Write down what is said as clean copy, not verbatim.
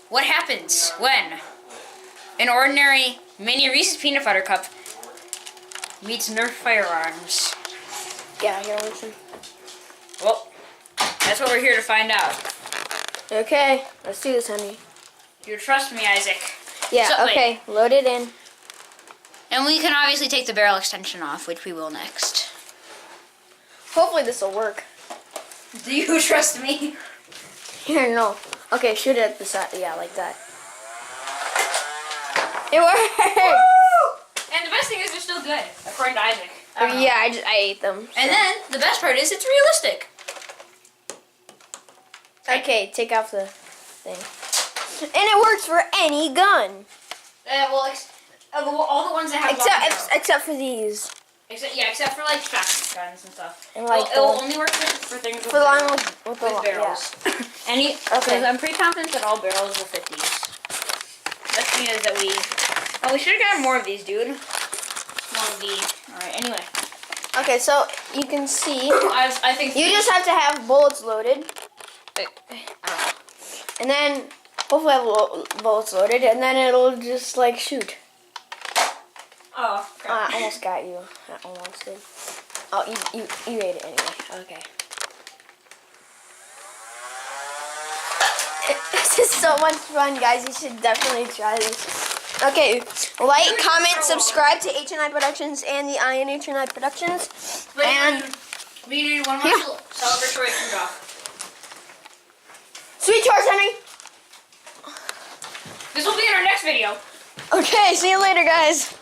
what happens when an ordinary mini Reese's peanut butter cup meets Nerf firearms. Yeah, here, listen. Well, that's what we're here to find out. Okay, let's do this, honey. You trust me, Isaac. Yeah, So, okay, load it in. And we can obviously take the barrel extension off, which we will next. Hopefully this will work. Do you trust me? Here, no. Okay, shoot it at the side. Yeah, like that. It worked! Woo! And the best thing is they're still good, according to Isaac. Yeah, I ate them. And then, the best part is it's realistic. Okay, take off the thing. And it works for any gun. Well, all the ones that have Except for these. Except for like shotgun guns and stuff. And like it will only work for things with, with barrels. Yeah. Okay. I'm pretty confident that all barrels will fit these. Best thing is that we should have gotten more of these, dude. More of the. All right. Anyway. Okay, so you can see. I think you just have to have bullets loaded. I don't know. And then hopefully have bullets loaded, and then it'll just like shoot. Oh, crap. I almost got you. I almost did. Oh, you ate it anyway. Okay. This is so much fun, guys. You should definitely try this. Okay, like, comment, subscribe to H&I Productions and the H&I Productions. And we need one more celebratory shoot off. Sweet yours, Henry. This will be in our next video. Okay, see you later, guys.